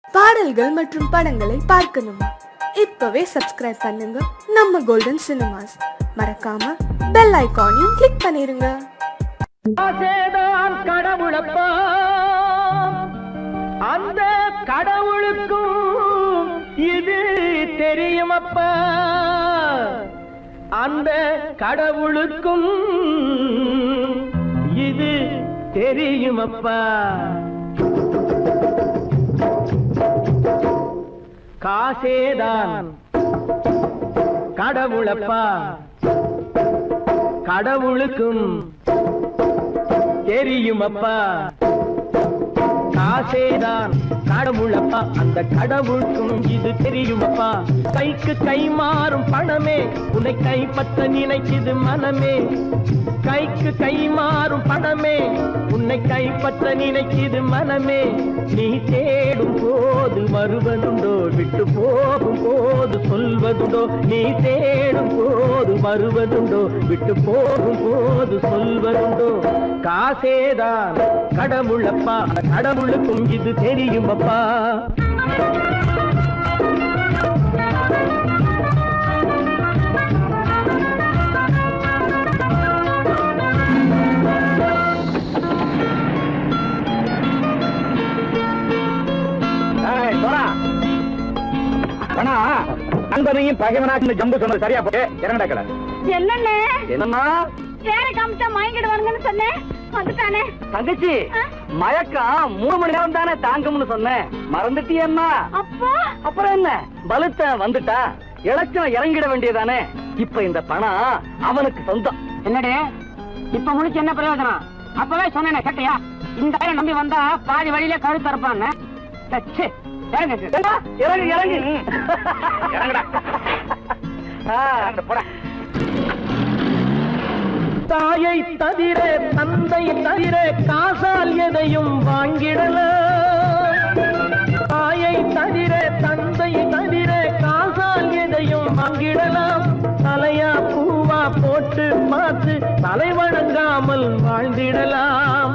பாடல்கள் மற்றும் படங்களை பார்க்கணுமா? இப்பவே சப்ஸ்கிரைப் பண்ணுங்க நம்ம கோல்டன் சினிமாஸ். மறக்காம பெல் ஐகானையும் கிளிக் பண்ணிருங்க. ஆசேதான் கடவுளப்பா, அந்த கடவுளுக்கும் இது தெரியுமப்பா, அந்த கடவுளுக்கும் இது தெரியுமப்பா. காசேதான் கடவுளப்பா, கடவுளுக்கும் தெரியுமப்பா. காசேதான் கடவுளப்பா, அந்த கடவுளுக்கும் இது தெரியுமப்பா. கைக்கு கை மாறும் பணமே உன்னை கைப்பற்ற நினைக்குது மனமே. கைக்கு கை மாறும் பணமே உன்னை கைப்பற்ற நினைக்குது மனமே. நீ தேடும் போது வருவதுண்டோ, விட்டு போகும் போது சொல்வதுண்டோ. நீ தேடும் போது வருவதுண்டோ, விட்டு போகும் போது சொல்வதுண்டோ. காசேதான் கடவுளப்பா, கடவுளுக்கும் இது தெரியுமப்பா. நண்பனையும் பகைவனாக்கு ஜம்பு சொன்னது சரியா போட்டு இறங்கடக்கல. என்னண்ணே என்னம்மா வேற காமிச்சா மயங்கிடுவானுங்கன்னு சொன்னேன், வந்துட்டானே. தங்கச்சி, மயக்கம் 3 மணி நேரம் தானே தாங்கும்னு சொன்னேன், மறந்துட்டியம்மா? அப்போ அப்புறம் என்ன, பலுத்த வந்துட்டா இலச்சம் இறங்கிட வேண்டியதானே. இப்ப இந்த பணம் அவனுக்கு சொந்தம். என்னடே இப்ப முடிச்சு என்ன பிரயோஜனம்? அப்பவே சொன்னேன் கேட்டியா? இந்த ஆயிரம் நம்பி வந்தா பாதி வழியில கழுத்து இருப்பான்னு. இறங்கு இறங்கு தாயை தவிர தந்தை தவிர காசால் எதையும் வாங்கிடலாம். தாயை தவிர தந்தை தவிர காசால் எதையும் வாங்கிடலாம். தலையா பூவா போட்டு பார்த்து தலை வணங்காமல் வாழ்ந்திடலாம்.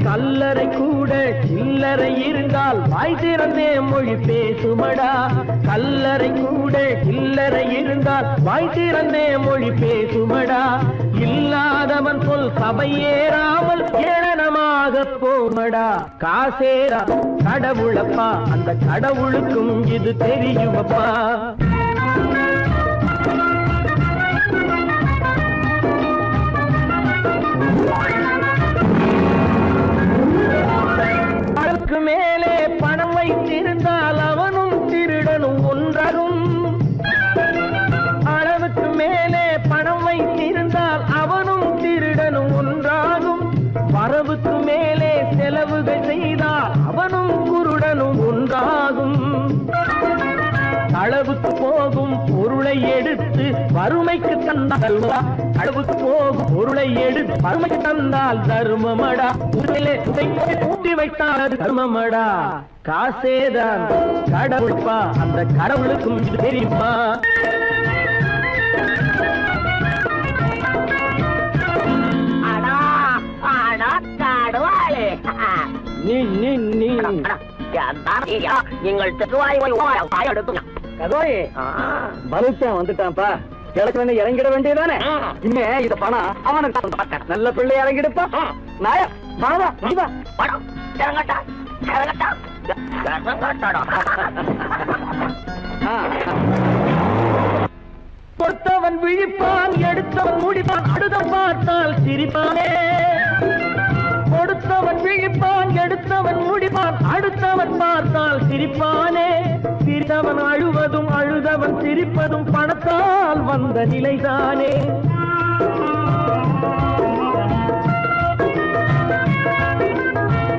கல்லறை கூட சில்லறை இருந்தால் வாய் திறந்தே மொழி பேசுமடா. கல்லறை கூட சில்லறை இருந்தால் வாய் திறந்தே மொழி பேசுமடா. இல்லாதவன் சொல் சபையேறாமல் ஏளனமாக போமடா. காசேரா கடவுளப்பா, அந்த கடவுளுக்கும் இது தெரியுமப்பா. மேலே பணம் வைத்திருந்தால் அவனும் திருடனும் ஒன்றாகும். அளவுக்கு மேலே பணம் வைத்திருந்தால் அவனும் திருடனும் ஒன்றாகும். வரவுக்கு மேலே செலவுகள் செய்தால் அவனும் குருடனும் ஒன்றாகும். அளவுக்கு போகும் பொருளை எடுத்து வறுமைக்கு தந்தால், அளவுக்கு போகும் பொருளை எடுத்து வறுமைக்கு தந்தால் தர்மமடா. ஊட்டி வைத்தால் அது தர்மமடா. காசேதான் கடவுள்பா, அந்த கடவுளுக்கும் இது தெரியுமா? வந்துட்டான்ப்பா, கிழக்கு இறங்கிட வேண்டியதானே. இனிமே இது பணம் அவனுக்கு நல்ல பிள்ளை இறங்கிடுப்பா. நாயா பணம் கொடுத்தவன் விழிப்பான், எடுத்தவன் முடிப்பான், அடுத்தவன் பார்த்தால் சிரிப்பானே. கொடுத்தவன் விழிப்பான், எடுத்தவன் முடிப்பான், அடுத்தவன் பார்த்தால் சிரிப்பானே. சிரித்தவன் அழுவதும் அழுதவன் சிரிப்பதும் பணத்தால் வந்த நிலைதானே.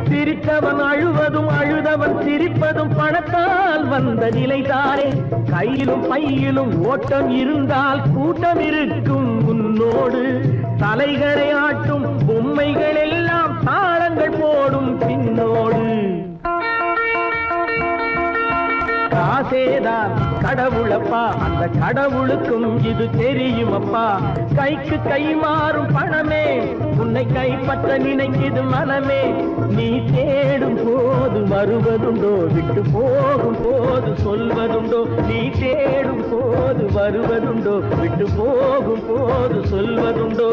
சிரித்தவன் அழுவதும் அழுதவன் சிரிப்பதும் பணத்தால் வந்த நிலைதானே. கையிலும் பையிலும் ஓட்டம் இருந்தால் கூட்டம் இருக்கும் உன்னோடு. தலைகளை ஆட்டும் பொம்மைகள் எல்லாம் தாளங்கள் போடும் பின்னோடு. ஆசேதான் கடவுளப்பா, அந்த கடவுளுக்கும் இது தெரியுமப்பா. கைக்கு கை மாறும் பணமே உன்னை கைப்பற்ற நினைக்குது மனமே. நீ தேடும் போது வருவதுண்டோ, விட்டு போகும் போது சொல்வதுண்டோ. நீ தேடும் போது வருவதுண்டோ, விட்டு போகும் போது சொல்வதுண்டோ.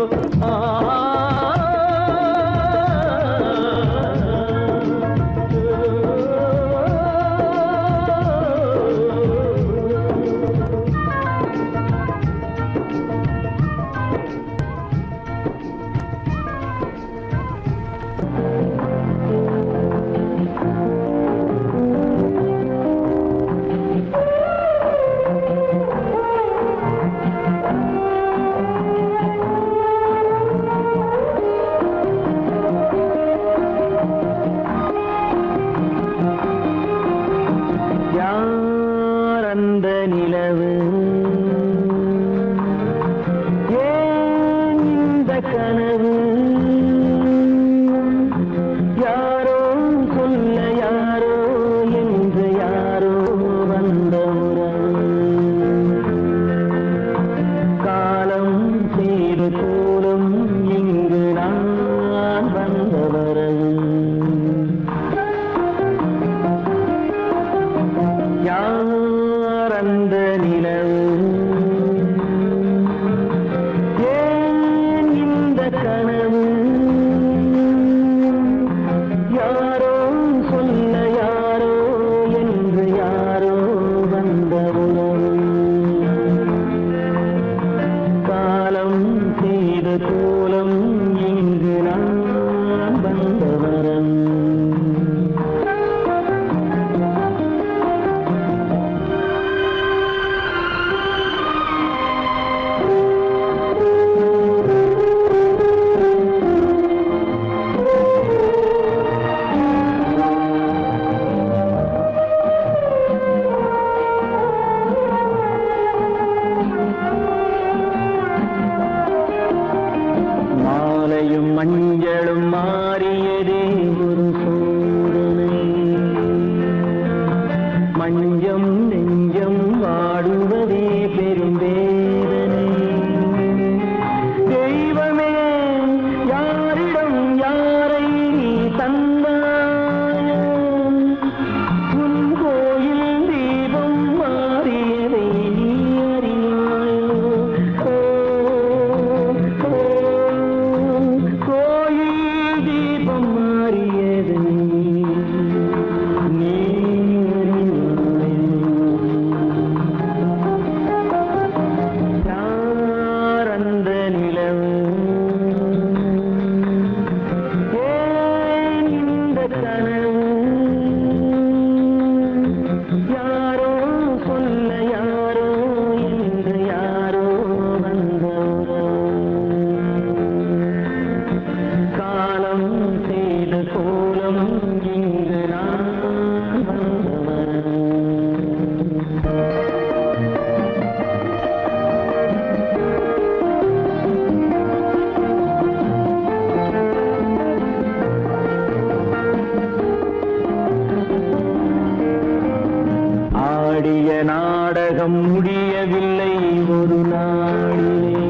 நாடகம் முடியவில்லை ஒரு நாளிலே,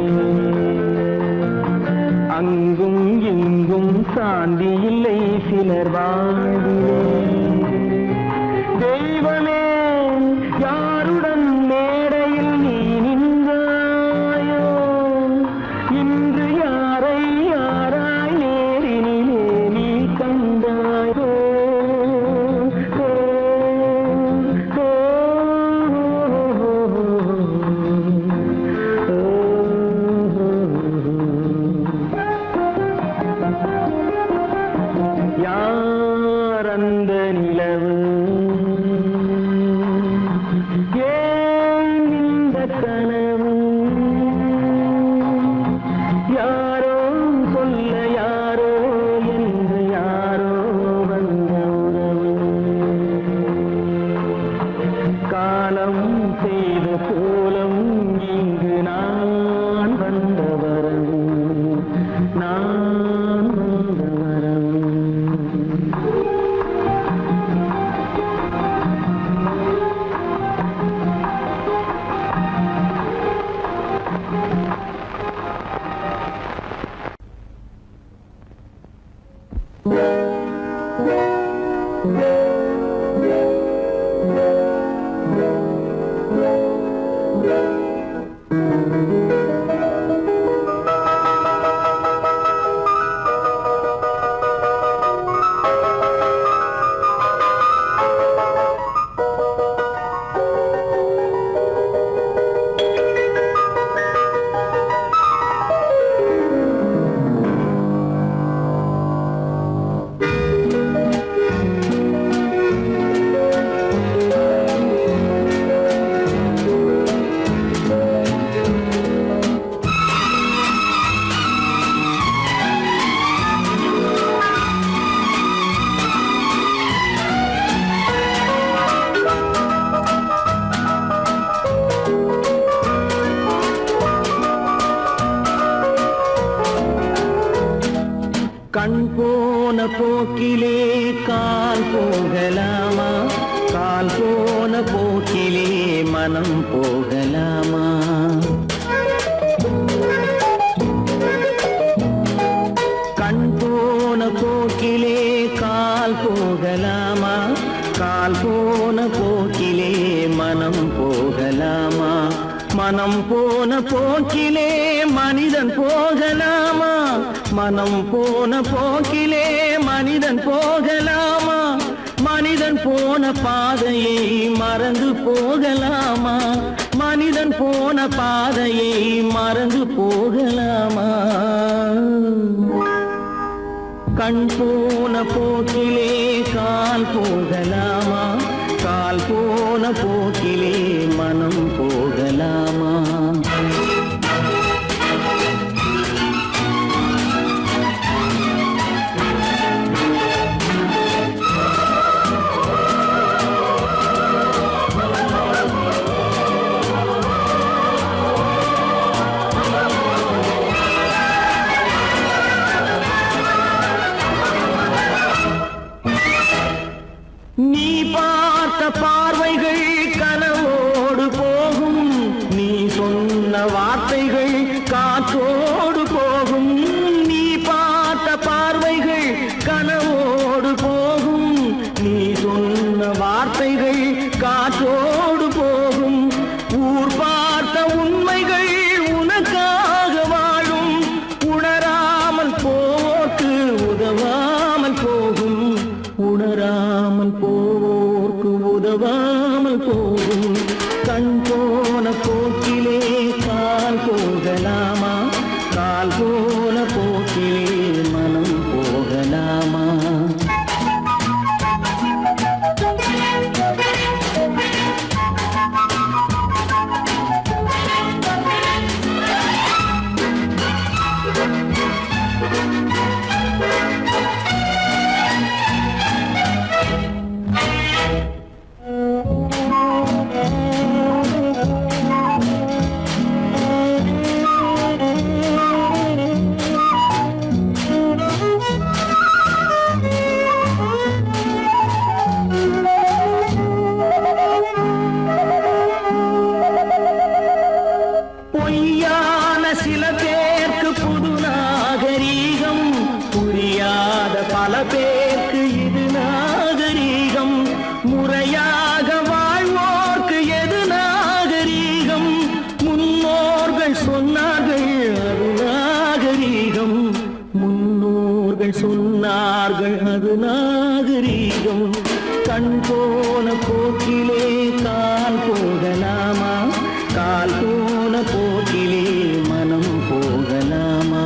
அங்கும் இங்கும் சாந்தி இல்லை சிலர் வாழ்விலே. தெய்வமே யாருடன் மேடையில் நீ நின்றாயோ, இன்று யாரை யாராய் நேரினிலே நீ கண்டாயோ. போக்கிலே கால் போகலாமா கால் போன போக்கிலே மனம் போகலாமா கண் போன போக்கிலே கால் போகலாமா கால் போன போக்கிலே மனம் போகலாமா மனம் போன போக்கிலே மனிதன் போகலாமா மனம் போன போக்கிலே மனிதன் போகலாமா மனிதன் போன பாதையை மறந்து போகலாமா மனிதன் போன பாதையை மறந்து போகலாமா கண் போன போக்கிலே கால் போகலாமா கால் போன போக்கிலே மனம் போகலாமா நீ பார்த்த பார்வைகள் கனவோடு போகும் நீ சொன்ன வார்த்தைகள் காற்றோடு போகும் நீ பார்த்த பார்வைகள் கனவோடு போகும் நீ சொன்ன வார்த்தைகள் காற்றோடு போகும் ஊர் பார்த்த உண்மைகள் உனக்காக வாழும் உணராமல் போக்கு உதவாமல் போகும் உணராமல் போவோர்க்கு உதவாமல் போகும் கண் போன போக்கிலே கால் போகலாமா கால் போன போக்கிலே மனம் போகலாமா பொய்யான சில பேருக்கு புது நாகரீகம் புரியாத பல பேருக்கு இது நாகரீகம் முறையாக வாழ்வோர்க்கு எது நாகரீகம் முன்னோர்கள் சொன்னார்கள் அது நாகரீகம் முன்னோர்கள் சொன்னார்கள் அது நாகரீகம் கண் போன போக்கிலே கால் போகலாமா கால் போன போக்கிலே மனம் போகலாமா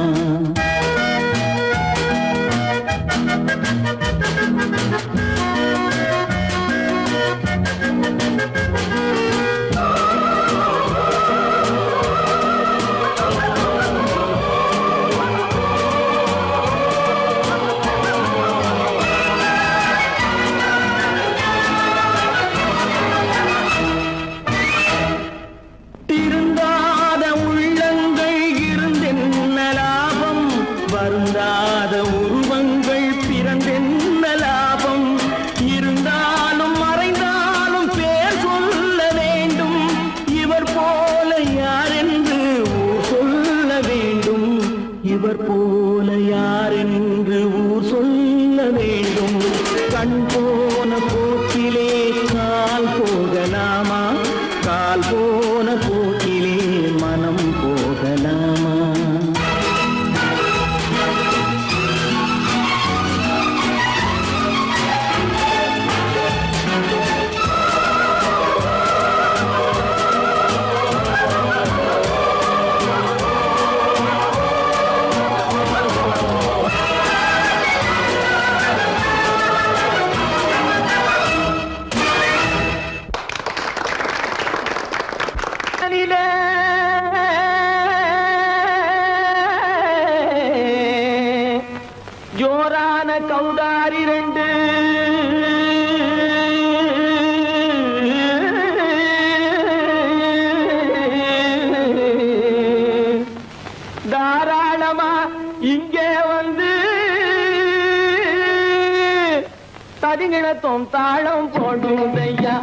ததிங்கிணத்தும் தாளம் போடுதையா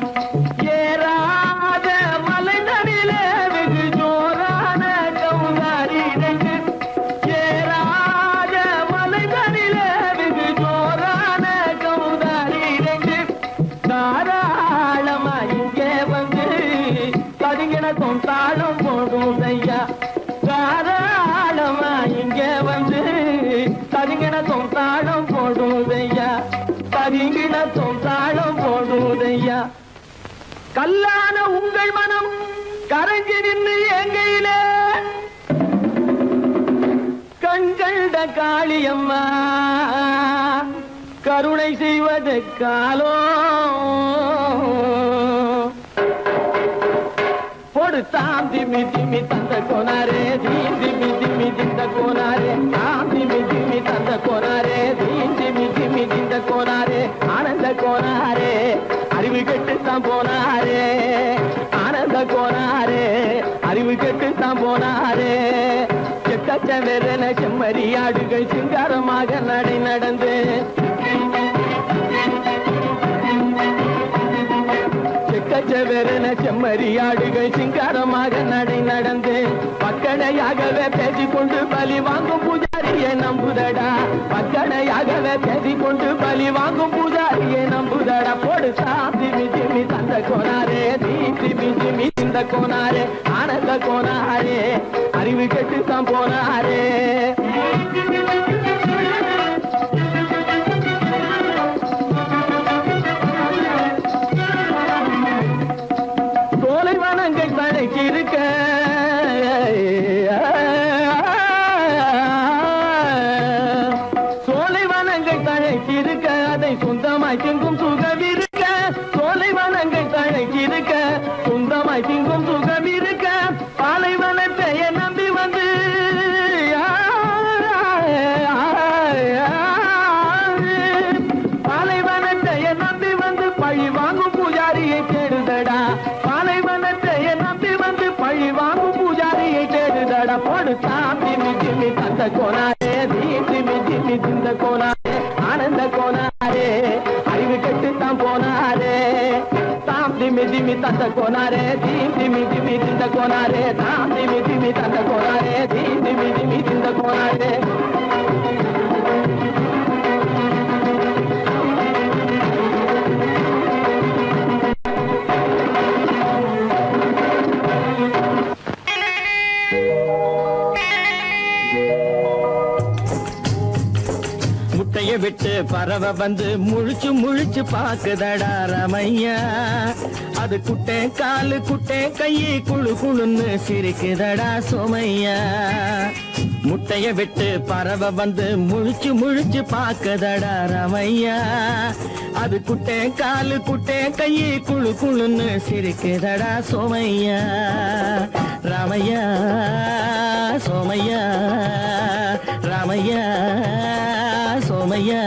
ஏறாத மலைதனிலே வெகு ஜோரான கௌதாரி நெஞ்சு ஏறாத மலைதனிலே வெகு ஜோரான கௌதாரி நெஞ்சு தாராளமா இங்கே வந்து ததிங்கிணத்தும் தாளம் போடுதையா தாராளமா இங்கே வந்து ததிங்கிணத்தும் தாளம் போடுதையா ததிங்கிணத்தும் தாளம் போடுதையா கல்லான உங்கள் மனம் கரைஞ்சி நின்று எங்கையிலே கண்கண்ட காளியம்மா கருணை செய்வது காலோ தாம் திமி திமி தந்த கோனாரே தீம் திமி திமி திந்த கோனாரே தாம் திமி திமி தந்த கோனாரே தீம் திமி திமி திந்த கோனாரே ஆனந்த கோனாரே அறிவு கெட்டுத்தான் போனாரே ஆனந்த கோனாரே அறிவு கெட்டுத்தான் போனாரே செக்கச்சவென செம்மறியாடுகள் சிங்காரமாக நடை நடந்து செக்கச்சவென செம்மறியாடுகள் சிங்காரமாக நடை நடந்து பக்கடையாகவே பேசிக்கொண்டு பலி வாங்கும் பூஜாரியை நம்புதடா பக்கடையாகவே பேசிக்கொண்டு பலி வாங்கும் பூஜாரியை நம்புதடா போடு திமி திமி தந்த கோனாரே திமி திமி இந்த கோனாரே ஆனந்த கோனாரே அறிவு கெட்டுத்தான் போனாரே இருக்க சோலைவனங்கள் தழைக்கிருக்க அதை சொந்தமாய் திங்கும் சுகம் இருக்க சோலைவனங்கள் தழைக்கிருக்க சொந்தமாய் திங்கும் சுகம் இருக்க பாலைவனத்தை நம்பி வந்து பாலைவனத்தை நம்பி வந்து பழி வாங்கும் பூஜாரியை தேடுதடா போடு திமி திமி தந்த கோனாரே திமி திமி திந்த கோனாரே ஆனந்த கோனாரே அறிவு கெட்டுத்தான் போனாரே தாம் திமி திமி தந்த கோனாரே திமி திமி திந்த கோனாரே தாம் திமி திமி தந்த கோனாரே திமி திமி திந்த கோனாரே விட்டு பறவை வந்து முழிச்சு முழிச்சு பாக்குதடா ரமையா அது குட்டே காலு குட்டே கையை குழு குழுன்னு சிரிக்குதடா சோமையா முட்டைய விட்டு பறவை வந்து முழிச்சு முழிச்சு பாக்குதடா ரமையா அது குட்டே காலு குட்டே கையை குழு குழுன்னு சிரிக்குதடா சோமையா ராமையா சோமையா ராமையா சோமையா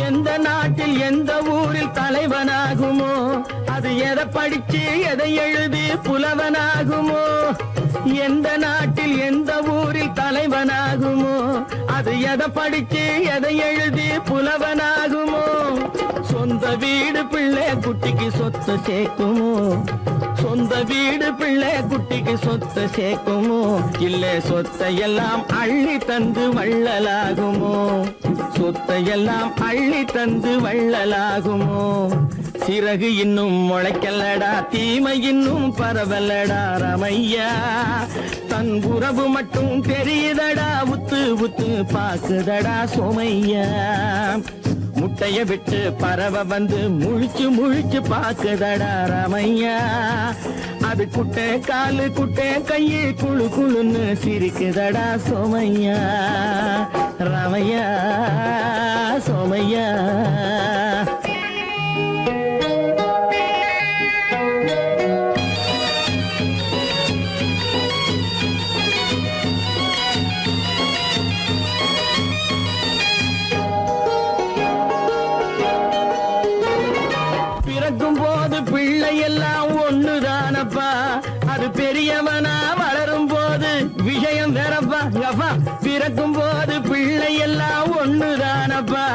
எந்த நாட்டில் எந்த ஊரில் தலைவனாகுமோ அது எதை படிச்சு எதை எழுதி புலவனாகுமோ எந்த நாட்டில் எந்த ஊரில் தலைவனாகுமோ அது எதை படிச்சு எதை எழுதி புலவனாகுமோ சொந்த வீடு பிள்ளை குட்டிக்கு சொத்து சேர்க்குமோ சொந்த வீடு பிள்ளை குட்டிக்கு சொத்து சேர்க்குமோ இல்ல சொத்தையெல்லாம் அள்ளி தந்து வள்ளலாகுமோ சொத்தையெல்லாம் அள்ளி தந்து வள்ளலாகுமோ சிறகு இன்னும் முளைக்கல்லடா தீமை இன்னும் பரவல்லடா ரமையா தன் உறவு மட்டும் தெரியுதடா உத்து உத்து பாக்குதடா சோமையா முட்டைய விட்டு பறவை வந்து முழிச்சு முழிச்சு பாக்குதடா ரமையா அது குட்டை காலு குட்டை கையை குழு குழுன்னு சிரிக்குதடா சோமையா ரமையா சோமையா வேறப்பா,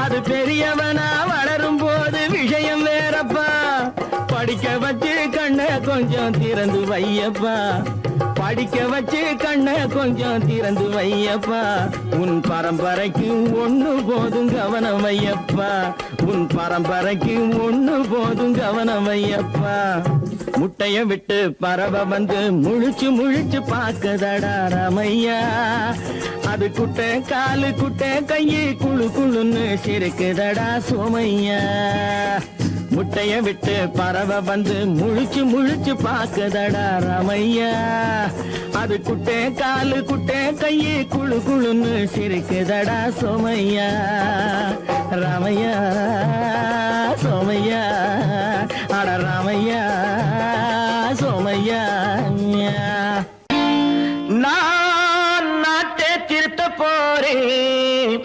அது பெரியவனா வளரும் போது விஷயம் வேறப்பா. படிக்க வச்சு கண்ணை கொஞ்சம் திறந்து வையப்பா, படிக்க வச்சு கண்ணை கொஞ்சம் திறந்து வையப்பா. உன் பரம்பரைக்கு ஒண்ணு போதும் கவனம் வையப்பா, உன் பரம்பரைக்கு ஒண்ணு போதும் கவனம் வையப்பா. முட்டைய விட்டு பறவை வந்து முழிச்சு முழிச்சு பாக்குதடா ராமையா, அது குட்டை காலு குட்டை கையு குழு குழுன்னு சிரிக்குதடா சோமையா. முட்டைய விட்டு பறவை வந்து முழிச்சு முழிச்சு பாக்குதடா ராமையா, அது குட்டை காலு குட்டை கையு குழு குழுன்னு சிரிக்குதடா சோமையா. ராமையா சோமையா, அட ராமையா சோமையா. நான் நாட்டை திருத்த போறேன்,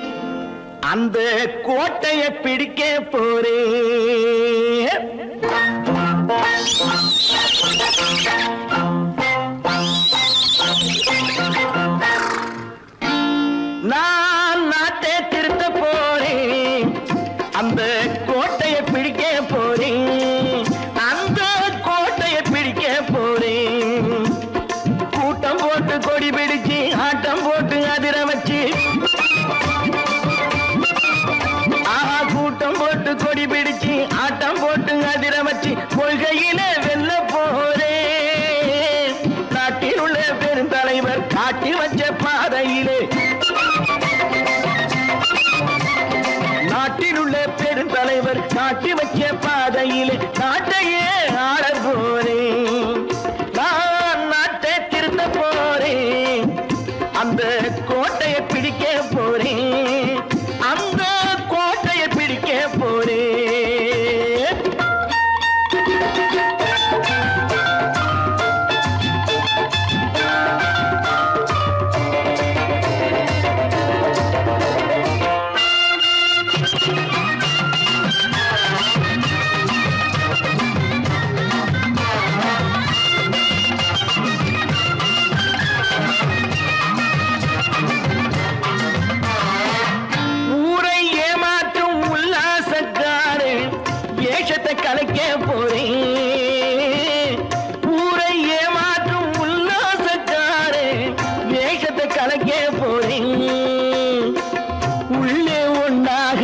அந்த கோட்டையை பிடிக்க போறேன். நான் நாட்டை திருத்த போறேன், அந்த கோட்டையை பிடிக்க போறேன், அந்த கோட்டையை பிடிக்க போறேன். கூட்டம் போட்டு கொடி பிடிச்சு ஆட்டம் போட்டு அதிர வச்சு, கூட்டம் போட்டு கொடி பிடிச்சு ஆட்டம் போட்டு அதிர வச்சு கொள்கையில வெல்ல போறேன். நாட்டில் உள்ள பெருந்தலைவர் காட்டி வச்ச பாதையிலே, நாட்டில் உள்ள பெருந்தலைவர் காட்டி வச்ச பாதையிலே நாட்டையே ஆள போறேன். நான் நாட்டை திருத்த போறேன், அந்த கோட்டையை பிடிக்க போறேன், அந்த கோட்டையை பிடிக்க போறேன். கலைக்க போறேன், ஊரை ஏமாற்றும் உல்லாசக்காரே வேஷத்தை கலைக்க போறேன். உள்ளே ஒண்ணாக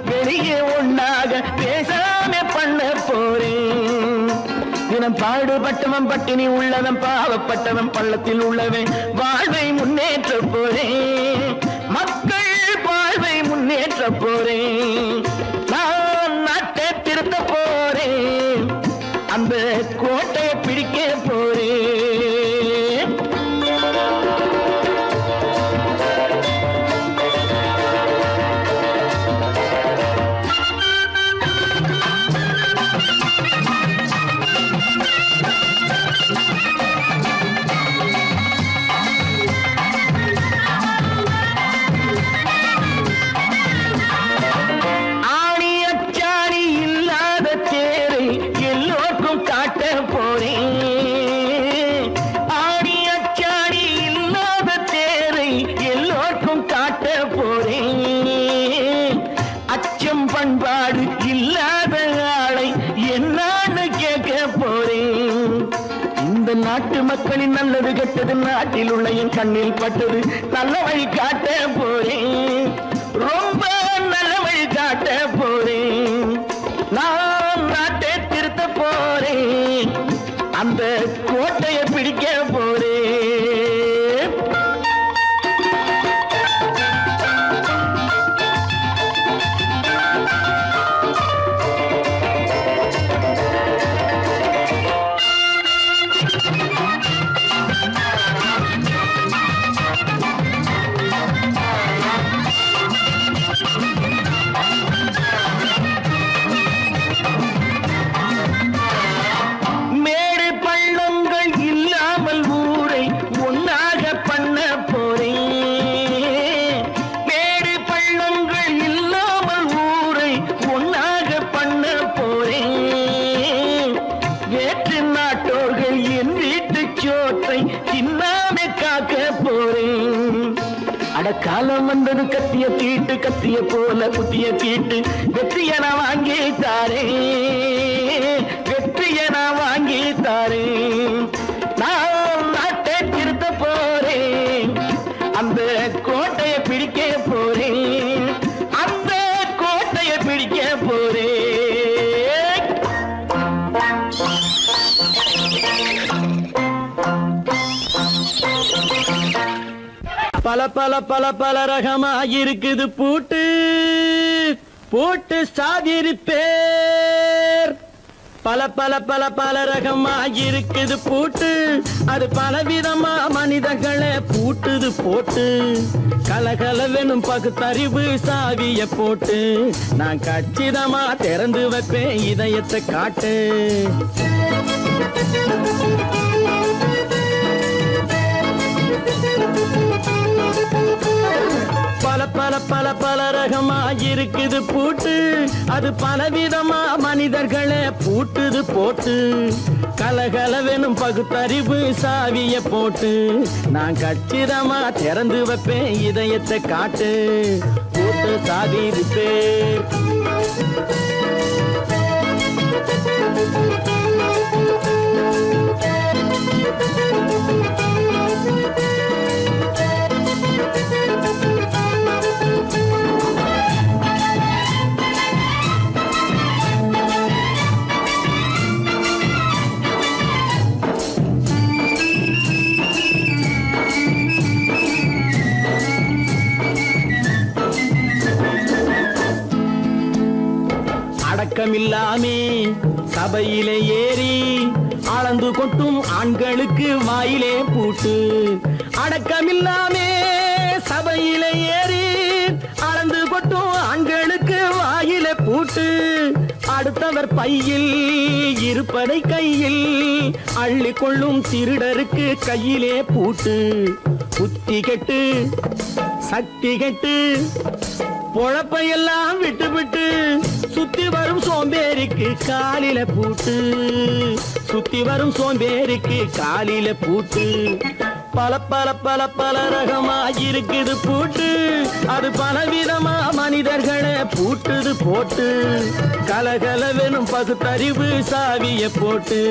வெளியே ஒண்ணாக பேசாம பண்ண போறேன். தினம் பாடுபட்டவன் பட்டினி உள்ளவன் பாவப்பட்டவன் பள்ளத்தில் உள்ளவன் வாழ்வை முன்னேற்ற போறேன், மக்கள் வாழ்வை முன்னேற்ற போறேன். நான் நாட்டை திருத்த போறேன், அந்த கோட்டையை பிடிக்க போறேன். பண்பாடு இல்லாத ஆளை என்னான்னு கேட்க போறேன். இந்த நாட்டு மக்களின் நல்லது கெட்டது நாட்டில் உள்ள என் கண்ணில் பட்டது நல்ல வழி காட்ட போறேன், ரொம்ப நல்ல வழி காட்ட போறேன். நான் நாட்டை திருத்த போறேன், அந்த கோட்டையை பிடிக்க போறேன். காலம் வந்தது கத்திய தீட்டு கத்திய போல புத்திய தீட்டு வெற்றிய நான் வாங்கி தாரே வெற்றிய நான் வாங்கி தாரே நான் நாட்டை திருத்த போறேன் அந்த கோட்டையை பிடிக்க போறேன் அந்த கோட்டையை பிடிக்க போறேன் பல பல பல பல ரகமா இருக்குது பூட்டு பூட்டு சாதிரி பேர் பல பல பல பல ரகமா இருக்குது பூட்டு அது பலவிதமா மனிதர்களை பூட்டுது போட்டு கலகலவெனும் பகுத்தறிவு சாவிய போட்டு நான் கச்சிதமா திறந்து வைப்பேன் இதயத்தை காட்டு பல பல பல பல ரகமா இருக்குது பூட்டு அது பலவிதமா மனிதர்களை பூட்டுது போட்டு கலகலவெனும் பகுத்தறிவு சாவிய போட்டு நான் கச்சிதமா திறந்து வைப்பேன் இதயத்தை காட்டு பூட்டு சாதிது பேர் அடக்கமில்லாமே சபையிலே ஏறி அளந்து கொட்டும் ஆண்களுக்கு வாயிலே பூட்டு அடக்கமில்லாமே சபையிலே ஏறி அளந்து கொட்டும் ஆண்களுக்கு வாயிலே பூட்டு அடுத்தவர் பையில் இருப்பதை கையில் அள்ளி கொள்ளும் திருடருக்கு கையிலே பூட்டு புத்தி கெட்டு சக்தி கெட்டு பொழப்பையெல்லாம் விட்டு விட்டு சுத்தி வரும் சோம்பேறிக்கு காலில பூட்டு சுத்தி வரும் சோம்பேறிக்கு காலில பூட்டு பல பல பல பல ரகமா இருக்குது பூட்டு அது பலவிதமா மனிதர்களை பூட்டுது போட்டு கலகலவெனும் பகுத்தறிவு சாவிய போட்டு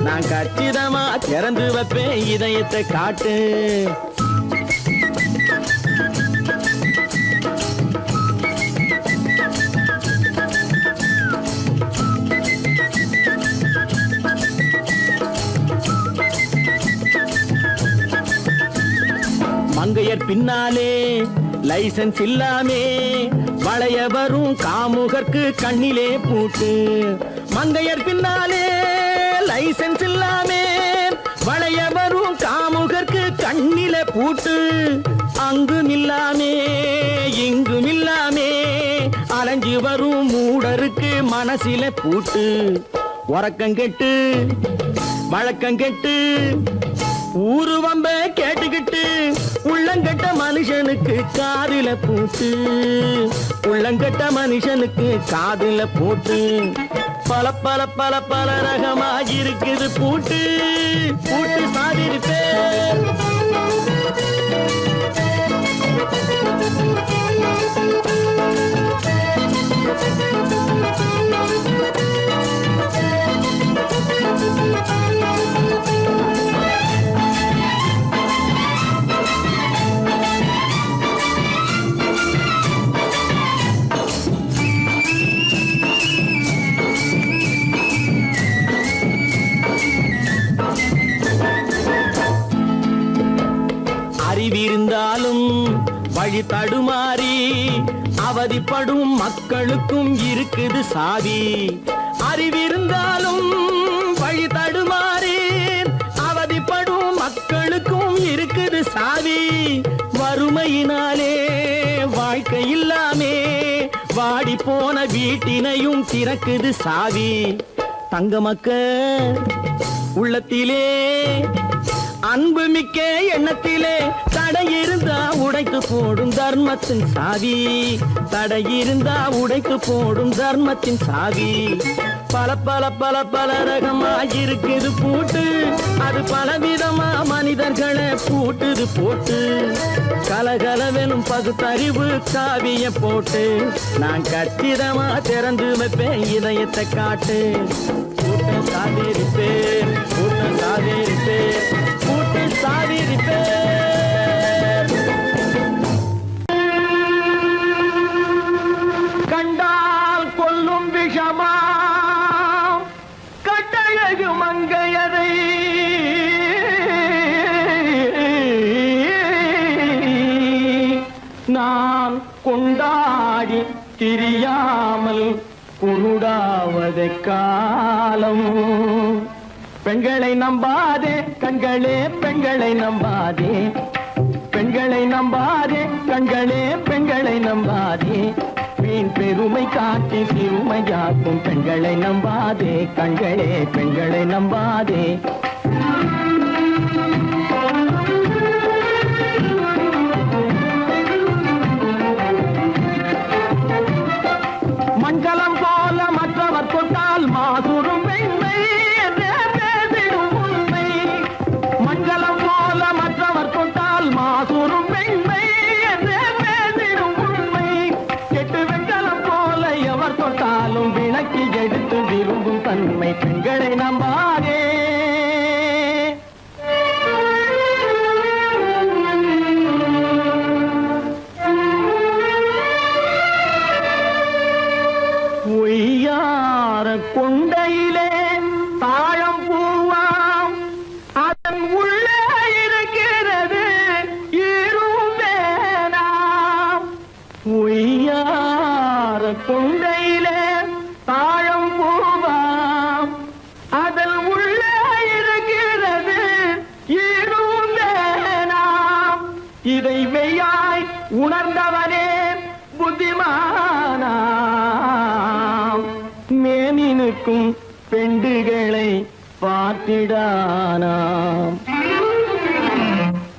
நான் கச்சிதமா திறந்து வைப்பேன் இதயத்தை காட்டு மங்கையர் பின்னாலே லைசன்ஸ் இல்லாமே வளைய வரும் காமுகர்க்கு கண்ணிலே பூட்டு மங்கையர் பின்னாலே லைசன்ஸ் இல்லாமே வளைய வரும் காமுகர்க்கு கண்ணிலே பூட்டு அங்கும் இல்லாமே இங்கும் இல்லாமே அலைஞ்சு வரும் மூடருக்கு மனசில பூட்டு உறக்கங்கெட்டு வழக்கங்கெட்டு ஊரு வம்ப கேட்டுக்கிட்டு உள்ளங்கட்ட மனுஷனுக்கு காதில பூட்டு உள்ளங்கட்ட மனுஷனுக்கு காதில பூட்டு பல பல பல பல ரகமா இருக்குது பூட்டு பூட்டு சாதிரி பேர் அறிவிருந்தாலும் வழி தடுமாறி அவதிப்படும் மக்களுக்கும் இருக்குது சாவி அறிவிருந்தாலும் வழி தடுமாறி அவதிப்படும் மக்களுக்கும் இருக்குது சாவி வறுமையினாலே வாழ்க்கை இல்லாமே வாடி போன வீட்டினையும் திறக்குது சாவி தங்க மக்க உள்ளத்திலே அன்பு மிக்க எண்ணத்திலே தடை இருந்தா உடைத்து போடும் தர்மத்தின் சாவி தடை இருந்தா உடைத்து போடும் தர்மத்தின் சாவி பல பல பல பல ரகமா இருக்குது பூட்டு, அது பலவிதமா மனிதர்களை பூட்டுது போட்டு. கலகலவெனும் பகுத்தறிவு காவிய போட்டு நான் கச்சிதமா திறந்து வைப்பேன் இதயத்தை காட்டு. கூட்டம் சாதிரிப்பேன், கூட்டம் சாதிரிப்பேன், கூட்டு சாதிரிப்பேன். கண்டால் கொல்லும் விஷமா கட்டழகு மங்கையதை நான் கொண்டாடி திரியாமல் குருடாவதை காலம். பெண்களை நம்பாதே கண்களே, பெண்களை நம்பாதே, பெண்களை நம்பாதே கண்களே, பெண்களை நம்பாதே. வீண் பெருமை காட்டி சிறுமையாக்கும் பெண்களை நம்பாதே கண்களே, பெண்களை நம்பாதே. மஞ்சளம் போல மற்றவர் கொண்டால் மாசுரும் பெண்மை என்றே பேசிடும் உண்மை. மஞ்சளம் போல மற்றவர் கொண்டால் மாசுரும் பெண்மை என்றே பேசிடும் உண்மை. கெட்டு வெண்கலம் போல எவர் தொட்டாலும் விளக்கி எடுத்து விரும்பும் தன்மை பெண்களை நம்பாதே. ஒய்யார கொண்டையிலே தாழம் பூவாம் அதன் உள்ளே இருக்கிறது ஈரும் வேணாம். ஒய்யார கொண்டையிலே தாழம் பூவாம் அதன் உள்ளே இருக்கிறது ஈரும் வேணாம். இதை மெய்யாய் உணர்ந்தவனே புத்திமானாம். மேனினுக்கும் பெண்டுகளை பார்த்திடானாம்.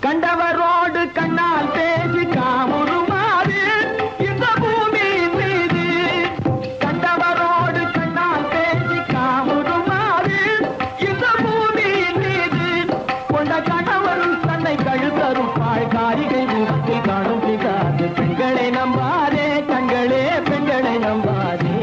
கண்டவரோடு கண்ணால் பேசி காமுறுமாறு இந்த பூமியின் மீது. கண்டவரோடு கண்ணால் பேசி காமுறுமாறு இந்த பூமியின் மீது. கொண்ட கணவரும் தன்னை கழுத்தரும் பாழ்காரிகை முகத்தில் காணும் பிதாது. பெண்களை நம்பாதே கண்களே, பெண்களை நம்பாதே.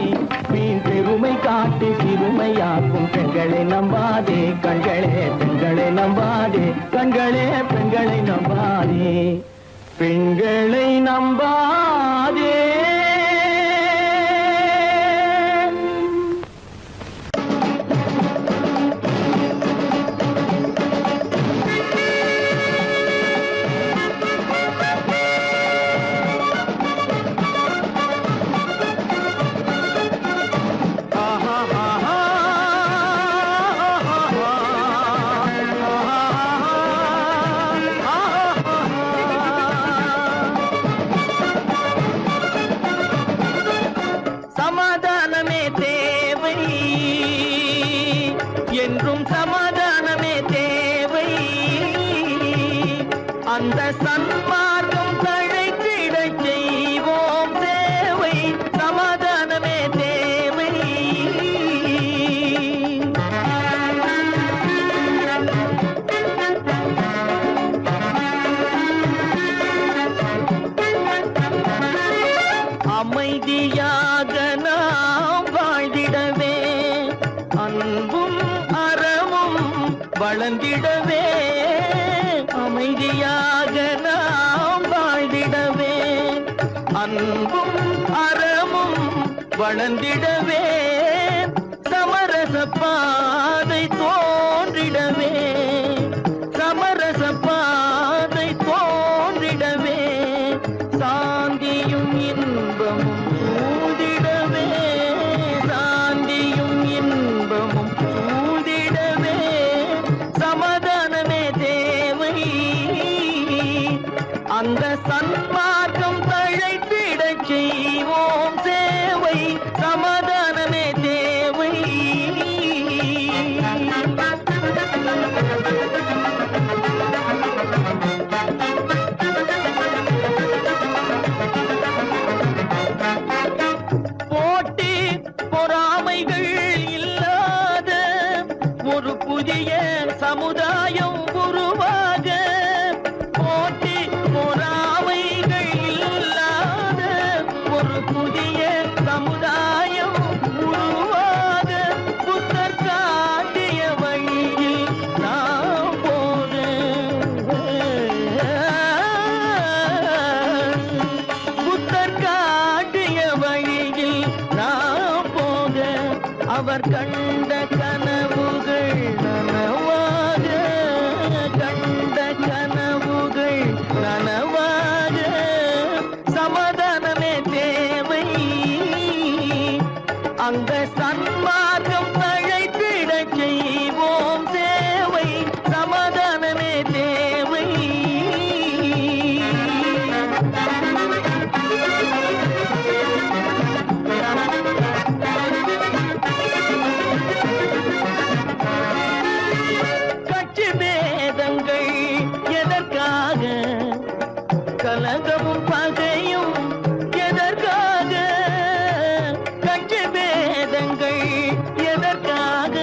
வீண் பெருமை காட்டி சிறுமையாக்கும் பெண்களை நம்பாதே கண்களே, பெண்களை நம்பாதே கண்களே, பெண்களை நம்பாதே, பெண்களை நம்பாதே. சமாதானமே தேவை என்றும் சமாதானமே தேவை. அந்த சன்மார்க்கம் தழைத்திடச் செய்வோம் தேவை. சமாதானமே தேவை. அமைதியாக நாம் வாழ்ந்திடவே, அன்பும் அறமும் வளர்ந்திடவே. அமைதியாக நாம் வாழ்ந்திடவே, அன்பும் அறமும் வளர்ந்திடவே. சமரச பாதை தோன்றிடவே, சமரச பாதை தோன்றிடவே. சாந்தியும் இன்பமும் சூழ்ந்திடவே, சாந்தியும் இன்பமும் சூழ்ந்திடவே. சமாதானமே தேவை. அந்த சன்மார்க்கம் தழைத்திடச் செய்வோம் சேவை. சமாதானமே தேவை. போட்டி பொறாமைகள் புதிய சமுதாயம் உருவாக புத்தர் காட்டிய வழியில் நாம் போக புத்தர் காட்டிய வழியில் நாம் போக அவர் கண்ட கனவுகள் நனவாக கண்ட கனவுகள் நனவாக சமாதானமே தேவை அங்க சன்மார்க்கம் தழைத்திட செய்வோம் தேவை சமாதானமே தேவை கட்சி பேதங்கள் எதற்காக கலகமும் பகையும் எதற்காக கட்சி பேதங்கள் எதற்காக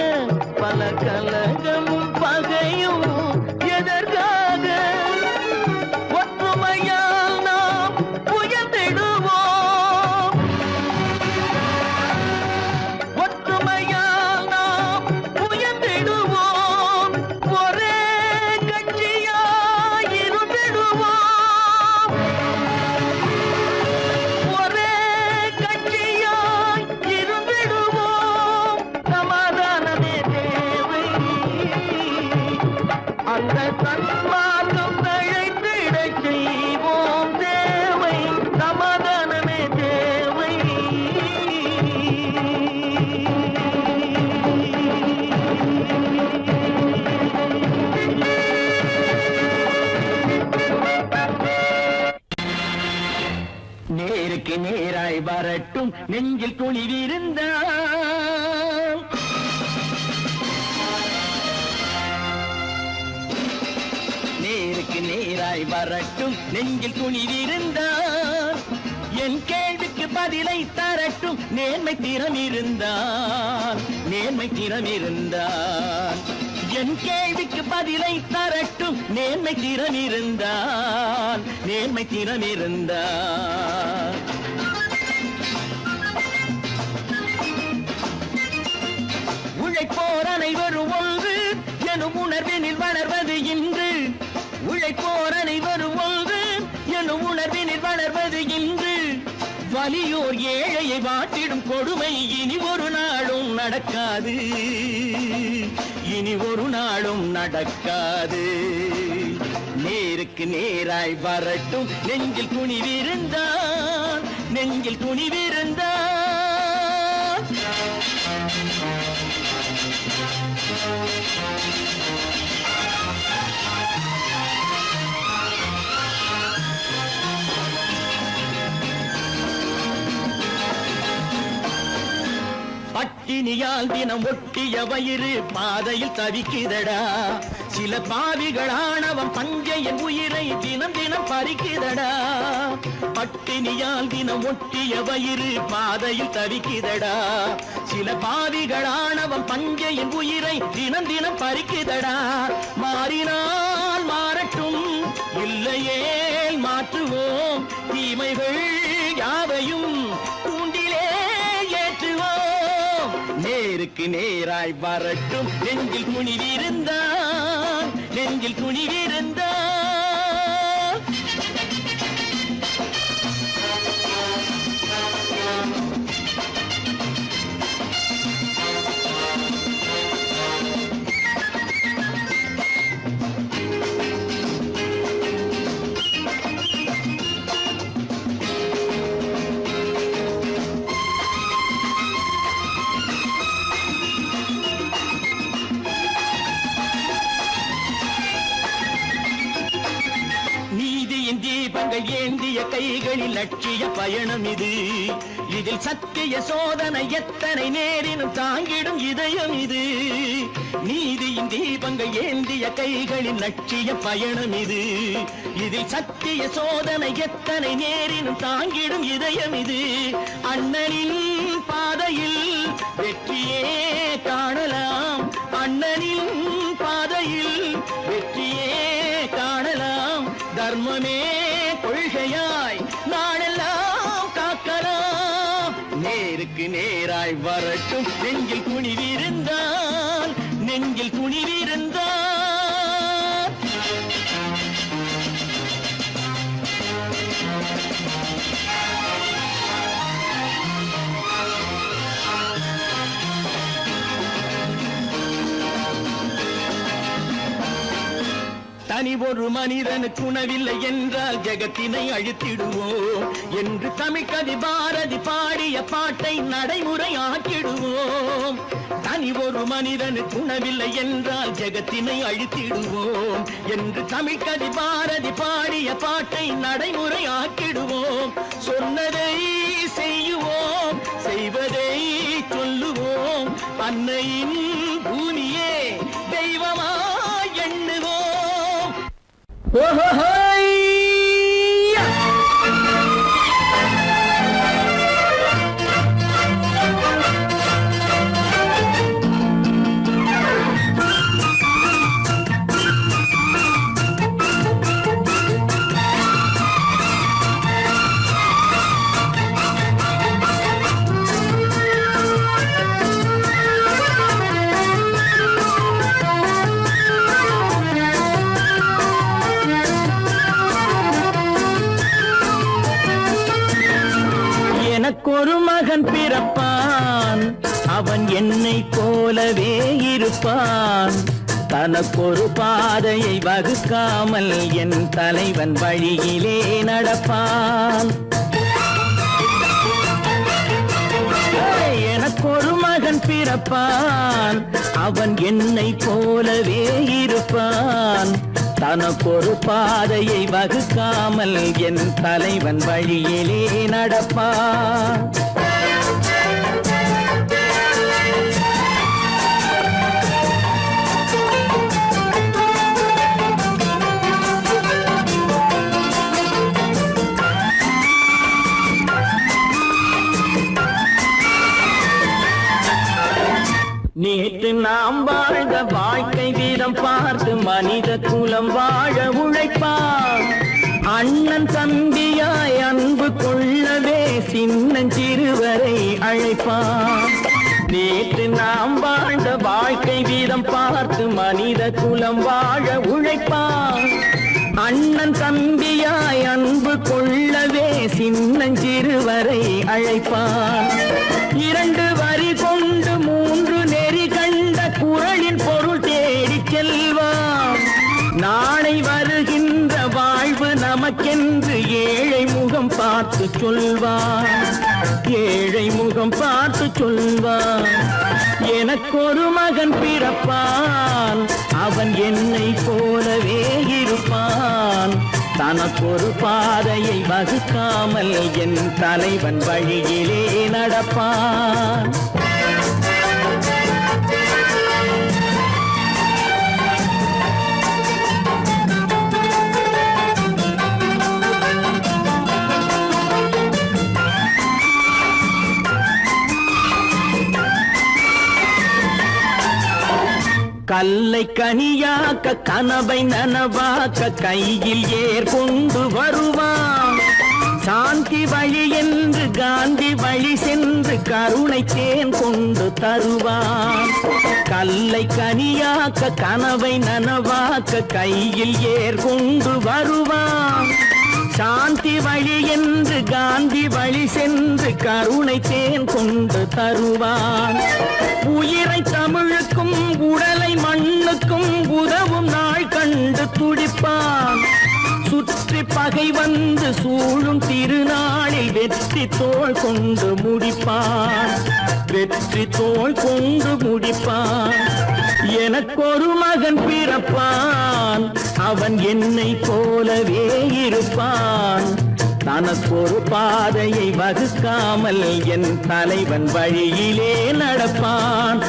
பல கலகமும் பகையும் எதற்காக ஒற்றுமையால் நாம் உயர்ந்திடுவோம் ஒற்றுமையால் நாம் உயர்ந்திடுவோம் ஒரே கட்சியாய் இருந்திடுவோம் ஒரே கட்சியாய் இருந்திடுவோம் சமாதானமே தேவை அந்த சன்மார்க்கம் தழைத்திட செய்வோம் தேவை சமாதானமே தேவை நேருக்கு நேராய் வரட்டும் நெஞ்சில் துணிவிருந்தால் நேருக்கு நேராய் வரட்டும் நெஞ்சில் துணிவிருந்தால் என் கேள்விக்கு பதிலை தரட்டும் நேர்மை திறம் இருந்தால் நேர்மை திறம் இருந்தால் என் கேள்விக்கு பதிலை தரட்டும் நேர்மை திறம் இருந்தால் நேர்மை திறம் இருந்தால் உழைப்போர் அனைவரும் ஒன்று எனும் உணர்வினில் வளர்வது இன்று உழைப்போர் அனைவரும் ஒன்று எனும் உணர்வினில் வளர்வது இன்று வலியோர் ஏழையை வாட்டிடும் கொடுமை இனி ஒரு நாளும் நடக்காது இனி ஒரு நாளும் நடக்காது நேருக்கு நேராய் வரட்டும் நெஞ்சில் துணிவிருந்தால் நெஞ்சில் துணிவிருந்தால் பட்டினியால் தினம் ஒட்டிய வயிறு பாதையில் தவிக்குதடா சில பாவிகளானவன் பஞ்சையின் உயிரை தினம் தினம் பறிக்குதடா பட்டினியால் தினம் ஒட்டிய வயிறு பாதையில் தவிக்குதடா சில பாவிகளானவன் பஞ்சையின் உயிரை தினம் தினம் பறிக்குதடா மாறினால் மாறட்டும் இல்லையே மாற்றுவோம் தீமைகள் யாவையும் தூண்டிலே ஏற்றுவோம் நேருக்கு நேராய் வரட்டும் நெஞ்சில் துணிவிருந்தால் நெஞ்சில் துணிவிருந்தால் தீபங்கள் ஏந்திய கைகளில் லட்சிய பயணம் இது இதில் சத்திய சோதனை எத்தனை நேரினும் தாங்கிடும் இதயம் இது நீதியின் தீபங்கள் ஏந்திய கைகளில் லட்சிய பயணம் இது இதில் சத்திய சோதனை எத்தனை நேரினும் தாங்கிடும் இதயம் இது அண்ணனின் பாதையில் வெற்றியே காணலாம் அண்ணனின் பாதையில் வெற்றியே காணலாம் தர்மமே கொள்கையாய் நாடெல்லாம் காக்கலாம் நேருக்கு நேராய் வரட்டும் நெஞ்சில் துணிவிருந்தால் நெஞ்சில் துணிவிருந்தால் தனி ஒரு மனிதனுக்கு உணவில்லை என்றால் ஜெகத்தினை அழித்திடுவோம் என்று தமிழ்கவி பாரதி பாடிய பாட்டை நடைமுறையாக்கிடுவோம். தனி ஒரு மனிதனுக்கு உணவில்லை என்றால் ஜெகத்தினை அழித்திடுவோம் என்று தமிழ்கவி பாரதி பாடிய பாட்டை நடைமுறையாக்கிடுவோம். சொன்னதை செய்யுவோம், செய்வதை சொல்லுவோம். அன்னையின் பூமியே தெய்வமா எண்ணுவோம். எனக்கொரு மகன் பிறப்பான், அவன் என்னை போலவே இருப்பான். தனக்கொரு பாதையை வகுக்காமல் என் தலைவன் வழியிலே நடப்பான். எனக்கொரு மகன் பிறப்பான், அவன் என்னை போலவே இருப்பான். தனக்கொரு பாதையை வகுக்காமல் என் தலைவன் வழியிலே நடப்பான். நேற்று நாம் வாழ்ந்த வாழ்க்கை வீதம் பார்த்து மனித குலம் வாழ உழைப்பான். அண்ணன் தம்பியாய் அன்பு கொள்ளவே சின்னஞ்சிறுவரை அழைப்பான். நேற்று நாம் வாழ்ந்த வாழ்க்கை வீதம் பார்த்து மனித குலம் வாழ உழைப்பான். அண்ணன் தம்பியாய் அன்பு கொள்ளவே சின்னஞ்சிறுவரை அழைப்பான். 2 வரி கொண்டு 3 நெறி கண்ட குறளின் பொருள் தேடி செல்வான். நாளை வருகின்ற வாழ்வு நமக்கென்று ஏழை முகம் பார்த்து சொல்வான். ஏழை முகம் பார்த்து சொல்வான். எனக்கொரு மகன் பிறப்பான், அவன் என்னை போலவே இருப்பான். தனக்கொரு பாதையை வகுக்காமல் என் தலைவன் வழியிலே நடப்பான். கல்லை கனியாக்க கனவை நனவாக்க கையில் ஏர் கொண்டு வருவான். சாந்தி வழி என்று காந்தி வழி சென்று கருணை தேன் கொண்டு தருவான். கல்லை கனியாக்க கனவை நனவாக்க கையில் ஏர் கொண்டு வருவான். சாந்தி வழி என்று காந்தி வழி சென்று கருணை தேன் கொண்டு தருவான். உயிரை தமிழுக்கும் உடலை மண்ணுக்கும் உதவும் நாள் கண்டு துடிப்பான். சுற்றி பகை வந்து சூழும் திருநாளில் வெற்றி தோள் கொண்டு முடிப்பான். வெற்றி தோள் கொண்டு முடிப்பான். எனக்கொரு மகன் பிறப்பான், அவன் என்னை போலவே இருப்பான். தனக்கொரு பாதையை வகுக்காமல் என் தலைவன் வழியிலே நடப்பான்.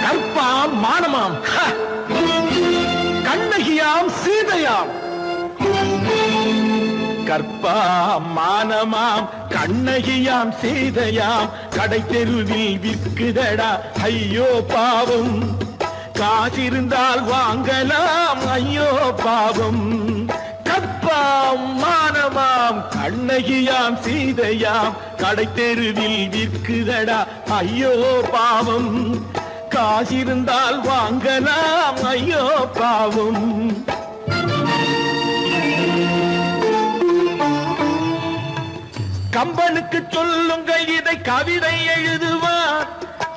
கற்பாம் மானமாம், கண்ணகியாம் சீதையாம். கற்பாம் மானமாம் கண்ணகியாம் சீதையாம் கடை தெருவில் விற்குதடா ஐயோ பாவம். காசிருந்தால் வாங்கலாம் ஐயோ பாவம். கற்பாம் மானமாம் கண்ணகியாம் சீதையாம் கடை தெருவில் விற்குதடா ஐயோ பாவம். காசிருந்தால் வாங்கலாம் ஐயோ பாவம். கம்பனுக்கு சொல்லுங்கள் இதை கவிதை எழுதுவார்.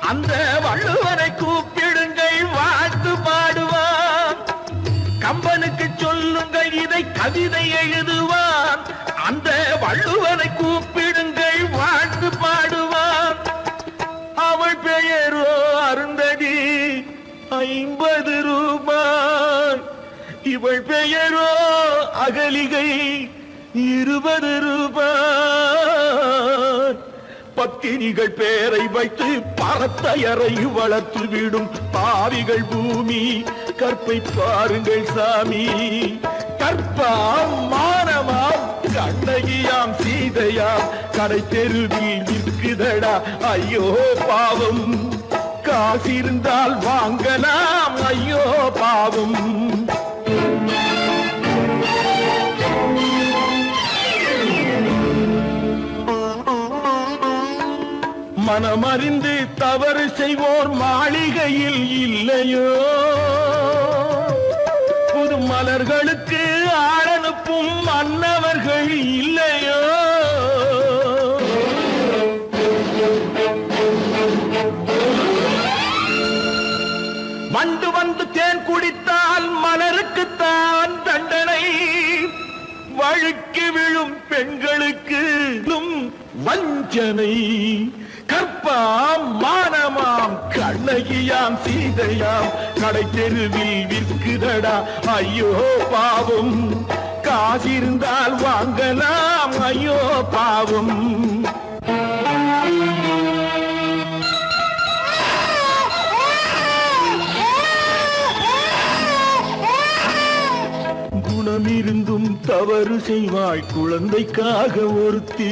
அந்த வள்ளுவரை கூப்பிடுங்கள் வாழ்த்து பாடுவார். கம்பனுக்கு சொல்லுங்கள் இதை கவிதை எழுதுவார். அந்த வள்ளுவரை கூப்பிடுங்கள் வாழ்த்து பாடுவார். அவள் பெயரோ அருந்ததி 50 ரூபாய். இவள் பெயரோ அகலிகை 20 ரூபாய். பத்தினிகள் பேரை வைத்து பரத்தையரை வளர்த்து விடும் பாவிகள் பூமி. கற்பை பாருங்கள் சாமி. கற்பாம் மானமாம் கண்ணகியாம் சீதையாம் கடை தெருவில் விற்குதடா ஐயோ பாவம். காசிருந்தால் வாங்கலாம் ஐயோ பாவம். மனமறிந்து தவறு செய்வோர் மாளிகையில் இல்லையோ. புது மலர்களுக்கு ஆளனுப்பும் மன்னவர்கள் இல்லையோ. வண்டு வந்து தேன் குடித்தால் மலருக்குத்தான் தண்டனை. வழுக்கி விழும் பெண்களுக்கு வஞ்சனை. கற்பாம் மானமாம் கண்ணகியாம் சீதையாம் கடை தெருவில் விற்குதடா ஐயோ பாவம். காசிருந்தால் வாங்கலாம் ஐயோ பாவம். குணமிருந்தும் தவறு செய்வாய் குழந்தைக்காக ஒருத்தி.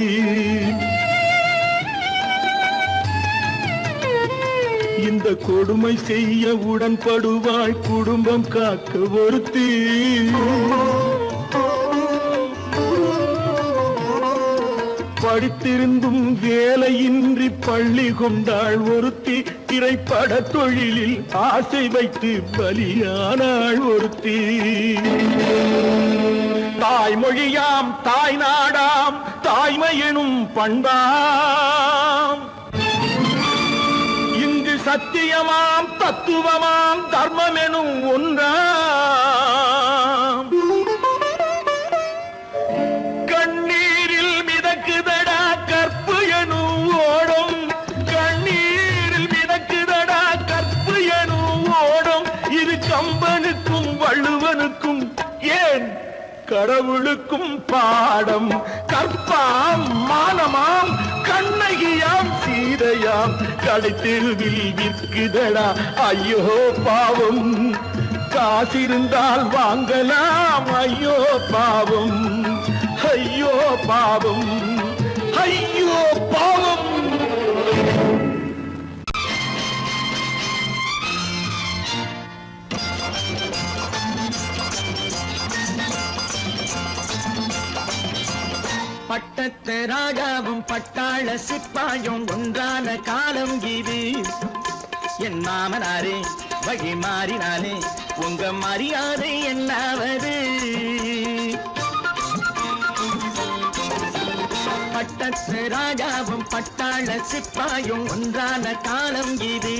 இந்த கொடுமை செய்ய உடன்படுவாய் குடும்பம் காக்க ஒருத்தி. படித்திருந்தும் வேலையின்றி பள்ளி கொண்டாள் ஒருத்தி. திரைப்பட தொழிலில் ஆசை வைத்து பலியானாள் ஒருத்தி. தாய்மொழியாம் தாய் நாடாம் தாய்மையெனும் பண்பாம். இங்கு சத்தியமாம் தத்துவமாம் தர்மமெனும் ஒன்றாம். கண்ணீரில் மிதக்குதடா கற்பு எனும் ஓடும். கண்ணீரில் மிதக்குதடா கற்பு எனும் ஓடும். இது கம்பனுக்கும் வள்ளுவனுக்கும் ஏன் கடவுளுக்கும் பாடம். கற்பாம் மானமாம் கண்ணகியாம் சீதையாம் கடை தெருவில் விற்குதடா ஐயோ பாவம். காசிருந்தால் வாங்கலாம் ஐயோ பாவம். ஐயோ பாவம். ஐயோ பாவம். பட்டத்து ராஜாவும் பட்டாள சிப்பாயும் ஒன்றான காலம் இது. என் மாமனாரே வழி மாறினாலே உங்க மரியாதை என்னாவது. பட்டத்து ராஜாவும் பட்டாள சிப்பாயும் ஒன்றான காலம் இது.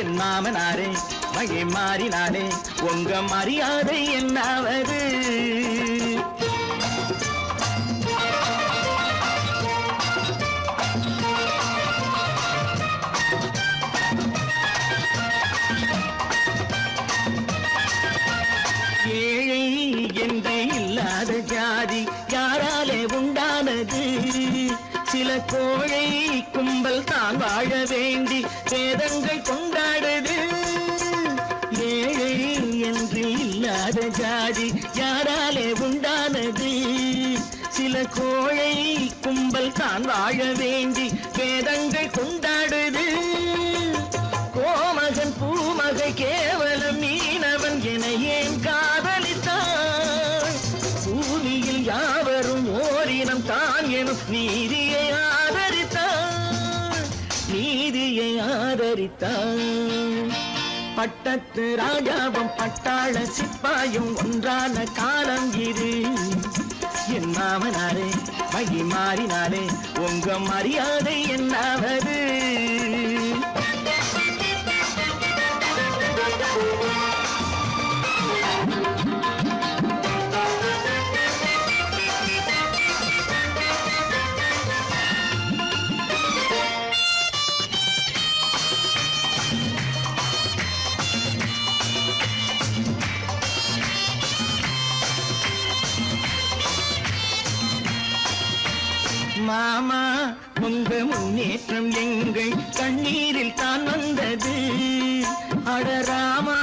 என் மாமனாரே வழி மாறினாலே உங்க மரியாதை என்னாவது. ஏழை என்று இல்லாத ஜாதி யாராலே உண்டானது. சில கோழை கும்பல் தான் வாழ வேண்டி வேதங்கள் கொண்டாடுது. ஏழை என்று இல்லாத ஜாதி யாராலே உண்டானது. சில கோழை கும்பல் தான் வாழ வேண்டி வேதங்கள் கொண்டாடுது. கோமகன் பூமகை கேவலம் மீனவன் என ஏன் காதலித்தான்? பூமியில் யாவரும் ஓரினம் தான் எனும் நீதியை ஆதரித்தான், நீதியை ஆதரித்தான். பட்டத்து ராஜாவும் பட்டாள சிப்பாயும் ஒன்றான காலம் இது. என் மாமனாரே வழி மாறினாரே உங்க மரியாதை என்னாவது? மாமா உங்க முன்னேற்றம் எங்கள் கண்ணீரில் தான் வந்தது. அடராமா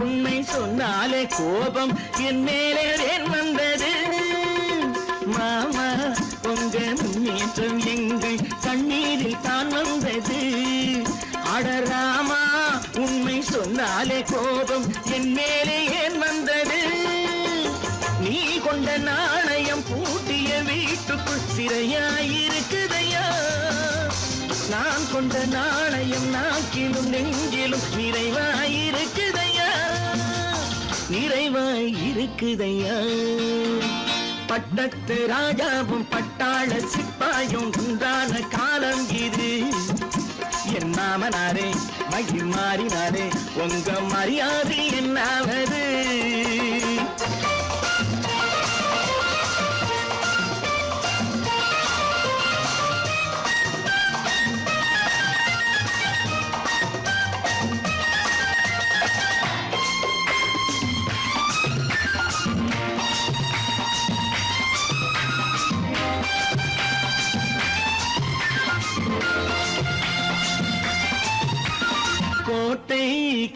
உண்மை சொன்னாலே கோபம் என் மேலே வந்தது. மாமா உங்க முன்னேற்றம் எங்கள் கண்ணீரில் தான் வந்தது. அடராமா உண்மை சொன்னாலே கோபம் என் மேலே ஏன் வந்தது? நீ கொண்ட நாணயம் பூட்டிய வீட்டுக்குள் சிறையாயிருக்குதையா? நான் கொண்ட நாணயம் நாக்கிலும் நெஞ்சிலும் நிறைவாயிருக்குதையா, நிறைவாயிருக்குதையா. பட்டத்து ராஜாவும் பட்டாள சிப்பாயும் ஒன்றான காலம் இது. என் மாமனாரே மகி மாறினாரே உங்க மரியாதை என்னாவது? கோட்டை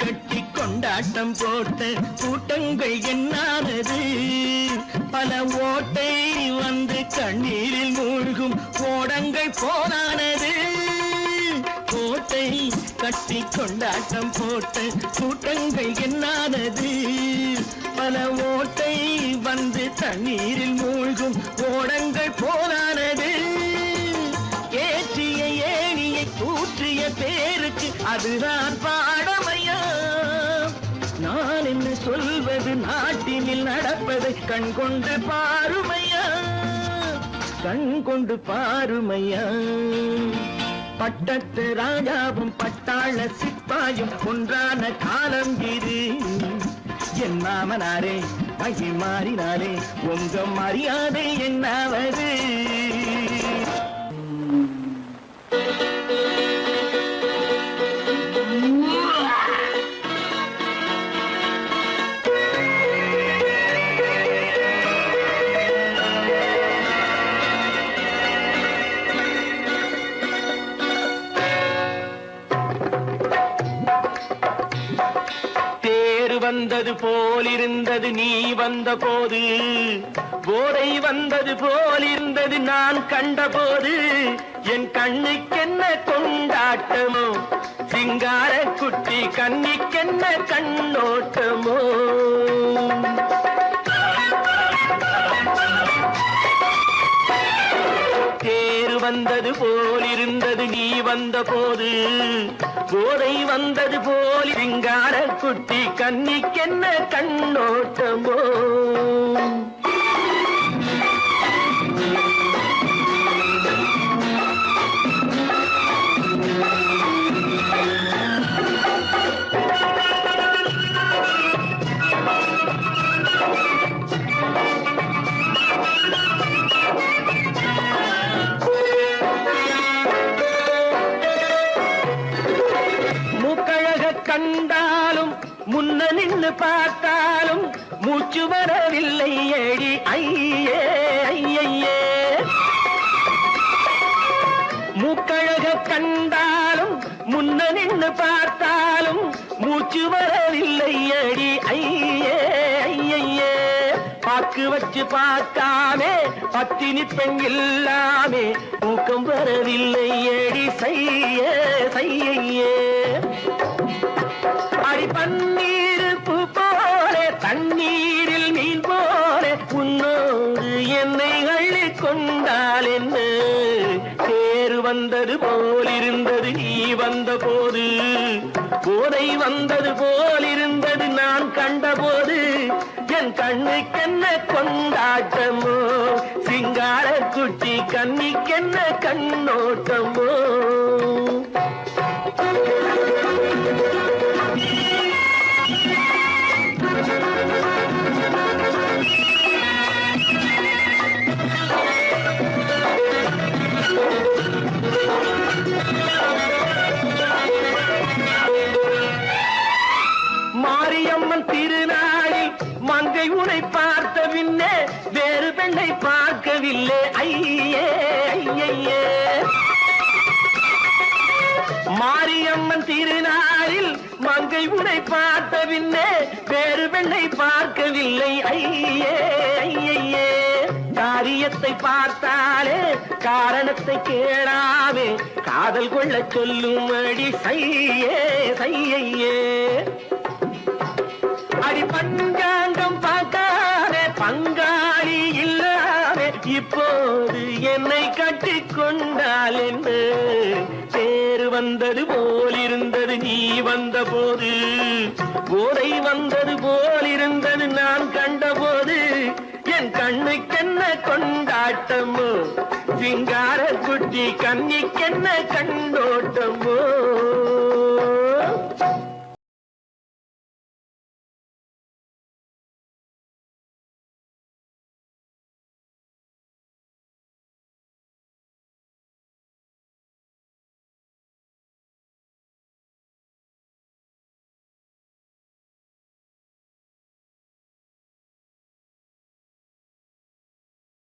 கட்டி கொண்டாட்டம் போட்ட கூட்டங்கள் என்னானது? பல ஓட்டை வந்து கண்ணீரில் மூழ்கும் ஓடங்கள் போனானது. கோட்டை கட்டி கொண்டாட்டம் போட்ட கூட்டங்கள் என்னானது? பல ஓட்டை வந்து தண்ணீரில் மூழ்கும் ஓடங்கள் போனானது. ஏற்றிய ஏணியை தூற்றிய பேருக்கு அதுதான் பாடமையா? நான் என்ன சொல்வது? நாட்டினில் நடப்பதை கண் கொண்டு பாருமையா, கண் கொண்டு பாருமையா. பட்டத்து ராஜாவும் பட்டாள சிப்பாயும் ஒன்றான காலம் இது. என் மாமனாரே மகி மாறினாரே உங்க மரியாதை என்னாவது? வந்தது போலிருந்தது நீ வந்த போது, போதை வந்தது போலிருந்தது நான் கண்டபோது. என் கண்ணுக்கென்ன கொண்டாட்டமோ, சிங்கார குட்டி கண்ணிக்கென்ன கண்ணோட்டமோ. தேர் வந்தது போலிருந்தது நீ வந்த போது, போதை வந்தது போல் சிங்கார குட்டி கண்ணிக்கென்ன கண்ணோட்டமோ. கண்டாலும் முன்ன நின்று பார்த்தாலும் மூச்சு வரவில்லை ஏடி ஐயே ஐயே. மூக்கழக கண்டாலும் முன்ன நின்று பார்த்தாலும் மூச்சு வரவில்லை ஏடி ஐயே ஐயே. பாக்கு வச்சு பார்க்காமே பத்தினி பெண் இல்லாமே தூக்கம் வரவில்லை ஏடி செய்ய செய்யே அடி பன்னீர் பூ போல தண்ணீரில் மீன் போல உன்னோடு என்னை அள்ளி கொண்டால் என்ன தேர் வந்தது போலிருந்தது நீ வந்த போது போதை வந்தது போலிருந்தது நான் கண்டபோது என் கண்ணுக்கென்ன கொண்டாட்டமோ சிங்கார குட்டி கண்ணிக்கென்ன கண்ணோட்டமோ மாரியம்மன் திருநாளில் மங்கை உனை பார்த்த பின்னே வேறு பெண்ணை பார்க்கவில்லை ஐயே ஐயே மாரியம்மன் திருநாளில் மங்கை உனை பார்த்த பின்னே வேறு பெண்ணை பார்க்கவில்லை ஐயே ஐயே காரியத்தை பார்த்தாலே காரணத்தை கேளாமே காதல் கொள்ள சொல்லும் அடி செய்யே செய்யே அடி பஞ்சாங்கம் பார்க்காதே பங்காளி இல்லாமே இப்போது என்னை கட்டி கொண்டால் என்ன தேர் வந்தது போலிருந்தது நீ வந்த போது போதை வந்தது போலிருந்தது நான் கண்டபோது என் கண்ணுக்கென்ன கொண்டாட்டமோ சிங்கார குட்டி கண்ணிக்கென்ன கண்ணோட்டமோ